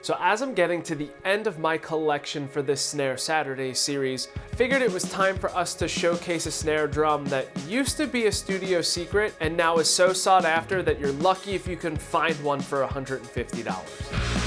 So as I'm getting to the end of my collection for this Snare Saturday series, I figured it was time for us to showcase a snare drum that used to be a studio secret and now is so sought after that you're lucky if you can find one for $150.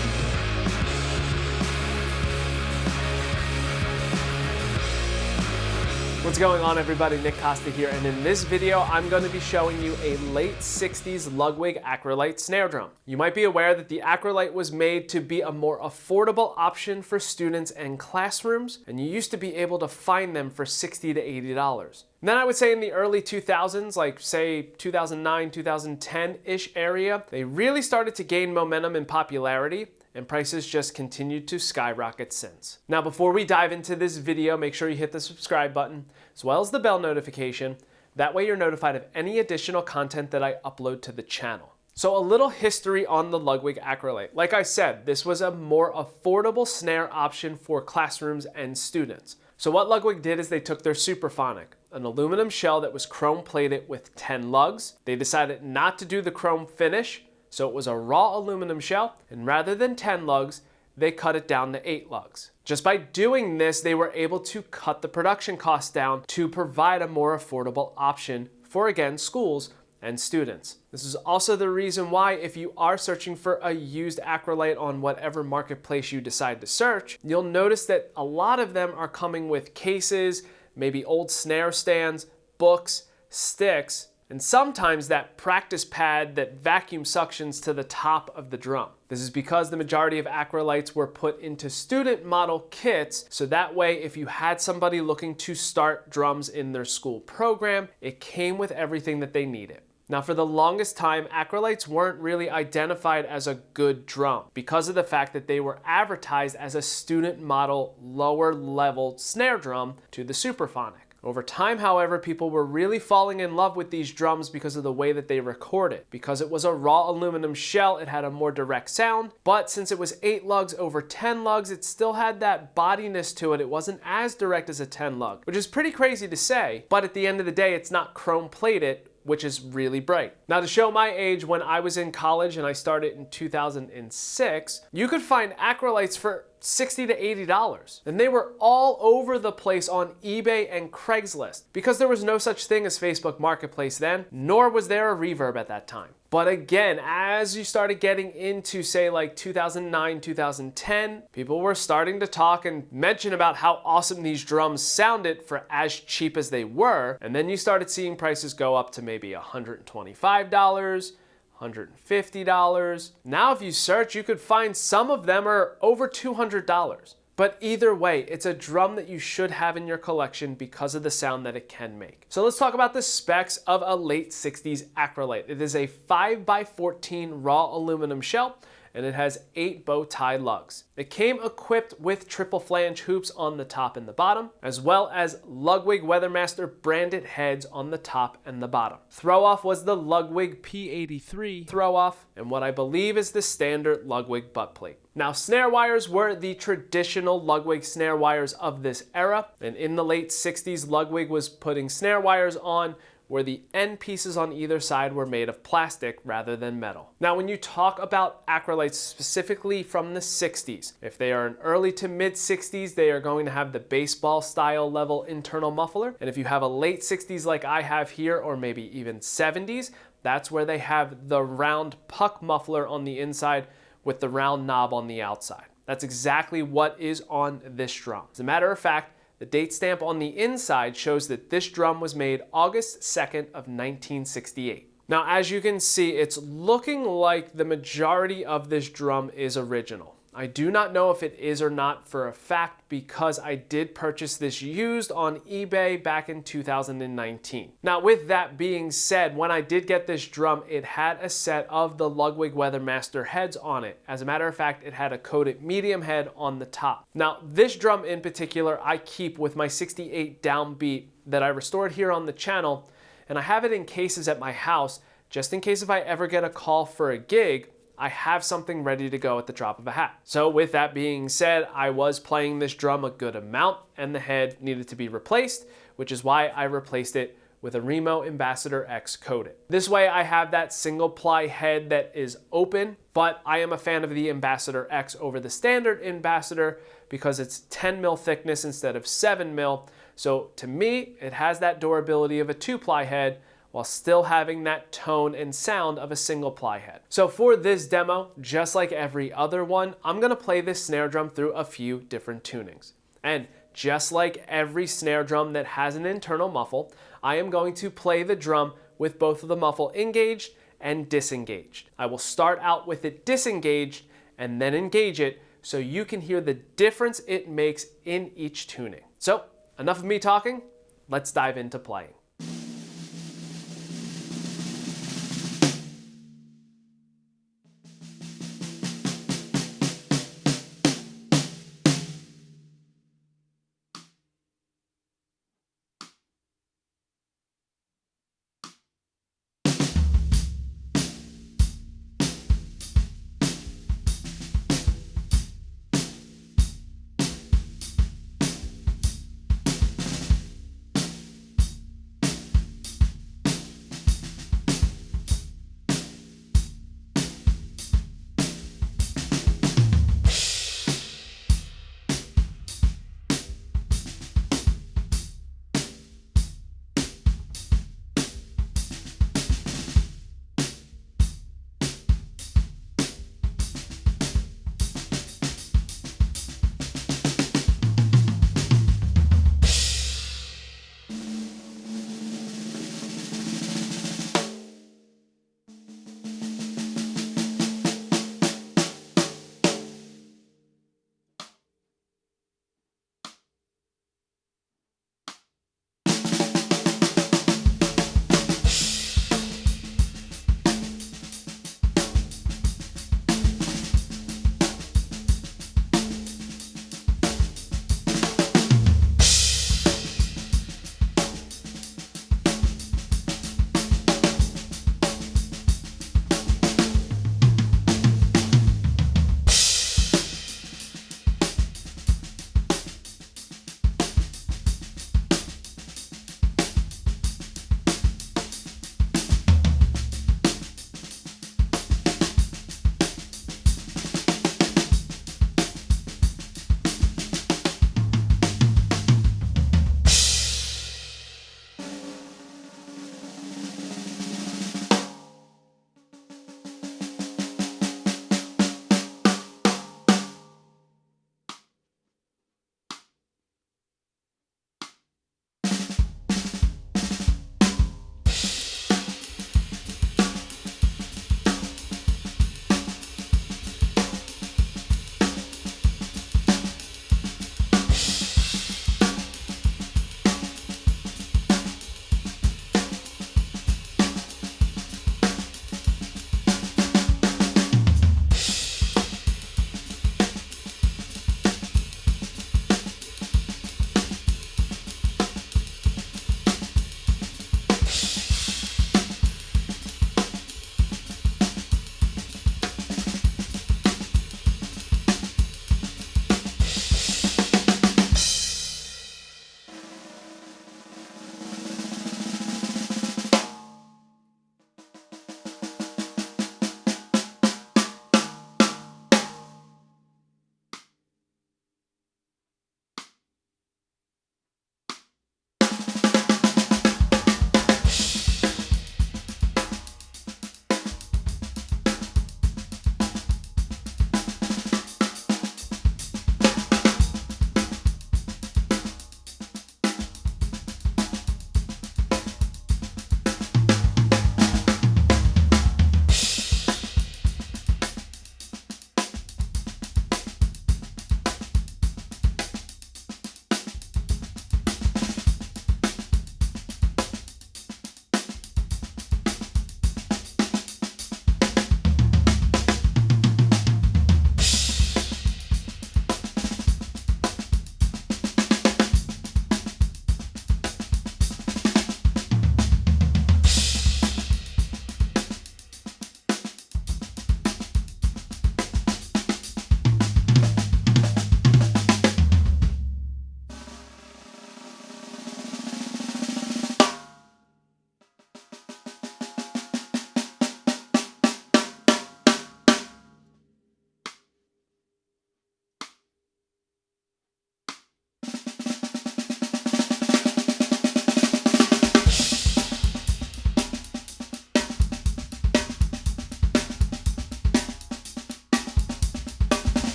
What's going on, everybody? Nick Costa here, and in this video I'm going to be showing you a late 60s Ludwig Acrolite snare drum. You might be aware that the Acrolite was made to be a more affordable option for students and classrooms, and you used to be able to find them for $60 to $80. And then I would say in the early 2000s, like say 2009, 2010-ish area, they really started to gain momentum and popularity, and prices just continued to skyrocket since. Now, before we dive into this video, make sure you hit the subscribe button, as well as the bell notification. That way you're notified of any additional content that I upload to the channel. So a little history on the Ludwig Acrolite. Like I said, this was a more affordable snare option for classrooms and students. So what Ludwig did is they took their Superphonic, an aluminum shell that was chrome plated with 10 lugs. They decided not to do the chrome finish, so it was a raw aluminum shell, and rather than 10 lugs, they cut it down to 8 lugs. Just by doing this, they were able to cut the production costs down to provide a more affordable option for, again, schools and students. This is also the reason why, if you are searching for a used Acrolite on whatever marketplace you decide to search, you'll notice that a lot of them are coming with cases, maybe old snare stands, books, sticks, and sometimes that practice pad that vacuum suctions to the top of the drum. This is because the majority of Acrolites were put into student model kits, so that way if you had somebody looking to start drums in their school program, it came with everything that they needed. Now, for the longest time, Acrolites weren't really identified as a good drum because of the fact that they were advertised as a student model, lower level snare drum to the Superphonic. Over time, however, people were really falling in love with these drums because of the way that they recorded. Because it was a raw aluminum shell, it had a more direct sound, but since it was 8 lugs over 10 lugs, it still had that bodiness to it. It wasn't as direct as a 10 lug, which is pretty crazy to say, but at the end of the day, it's not chrome plated, which is really bright. Now, to show my age, when I was in college and I started in 2006, you could find Acrolites for $60 to $80. And they were all over the place on eBay and Craigslist because there was no such thing as Facebook Marketplace then, nor was there a Reverb at that time. But again, as you started getting into, say, like 2009, 2010, people were starting to talk and mention about how awesome these drums sounded for as cheap as they were. And then you started seeing prices go up to maybe $125, $150. Now, if you search, you could find some of them are over $200. But either way, it's a drum that you should have in your collection because of the sound that it can make. So let's talk about the specs of a late 60s Acrolite. It is a 5x14 raw aluminum shell, and it has 8 bow tie lugs. It came equipped with triple flange hoops on the top and the bottom, as well as Ludwig Weathermaster branded heads on the top and the bottom. Throw-off was the Ludwig P83 throw-off, and what I believe is the standard Ludwig butt plate. Now, snare wires were the traditional Ludwig snare wires of this era, and in the late 60s, Ludwig was putting snare wires on where the end pieces on either side were made of plastic rather than metal. Now, when you talk about Acrolites specifically from the 60s, if they are an early to mid 60s, they are going to have the baseball style level internal muffler. And if you have a late 60s like I have here, or maybe even 70s, that's where they have the round puck muffler on the inside with the round knob on the outside. That's exactly what is on this drum. As a matter of fact, the date stamp on the inside shows that this drum was made August 2nd of 1968. Now, as you can see, it's looking like the majority of this drum is original. I do not know if it is or not for a fact because I did purchase this used on eBay back in 2019. Now, with that being said, when I did get this drum, it had a set of the Ludwig Weathermaster heads on it. As a matter of fact, it had a coated medium head on the top. Now, this drum in particular, I keep with my 68 downbeat that I restored here on the channel, and I have it in cases at my house just in case if I ever get a call for a gig, I have something ready to go at the drop of a hat. So with that being said, I was playing this drum a good amount and the head needed to be replaced, which is why I replaced it with a Remo Ambassador X coated. This way I have that single ply head that is open, but I am a fan of the Ambassador X over the standard Ambassador because it's 10 mil thickness instead of 7 mil. So to me, it has that durability of a 2-ply head while still having that tone and sound of a single ply head. So for this demo, just like every other one, I'm gonna play this snare drum through a few different tunings. And just like every snare drum that has an internal muffle, I am going to play the drum with both of the muffle engaged and disengaged. I will start out with it disengaged and then engage it so you can hear the difference it makes in each tuning. So enough of me talking, let's dive into playing.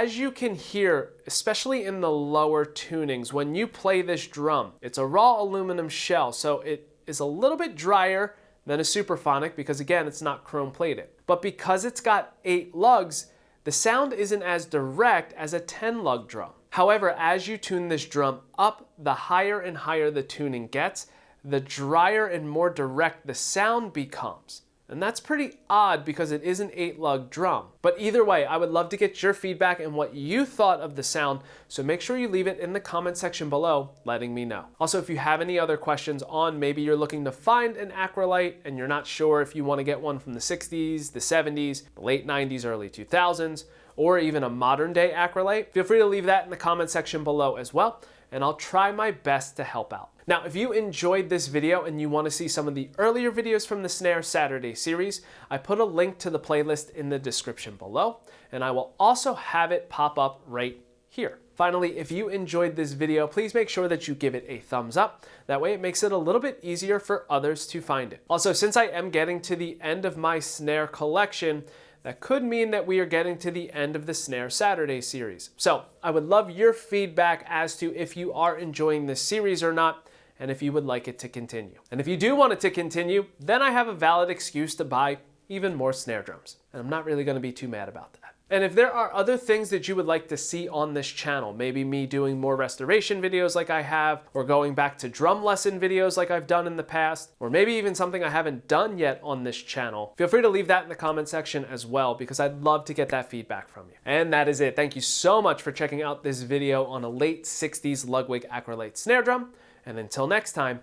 as you can hear, especially in the lower tunings, when you play this drum, it's a raw aluminum shell, so it is a little bit drier than a superphonic because again, it's not chrome plated. But because it's got 8 lugs, the sound isn't as direct as a 10 lug drum. However, as you tune this drum up, the higher and higher the tuning gets, the drier and more direct the sound becomes. And that's pretty odd because it is an 8 lug drum. But either way, I would love to get your feedback and what you thought of the sound, so make sure you leave it in the comment section below, letting me know. Also, if you have any other questions on maybe you're looking to find an Acrolite and you're not sure if you want to get one from the 60s, the 70s, the late 90s, early 2000s, or even a modern day Acrolite, feel free to leave that in the comment section below as well, and I'll try my best to help out. Now, if you enjoyed this video and you want to see some of the earlier videos from the Snare Saturday series, I put a link to the playlist in the description below, and I will also have it pop up right here. Finally, if you enjoyed this video, please make sure that you give it a thumbs up. That way it makes it a little bit easier for others to find it. Also, since I am getting to the end of my Snare collection, that could mean that we are getting to the end of the Snare Saturday series. So I would love your feedback as to if you are enjoying this series or not, and if you would like it to continue. And if you do want it to continue, then I have a valid excuse to buy even more snare drums. And I'm not really gonna be too mad about that. And if there are other things that you would like to see on this channel, maybe me doing more restoration videos like I have, or going back to drum lesson videos like I've done in the past, or maybe even something I haven't done yet on this channel, feel free to leave that in the comment section as well, because I'd love to get that feedback from you. And that is it. Thank you so much for checking out this video on a late 60s Ludwig Acrolite snare drum. And until next time,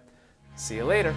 see you later.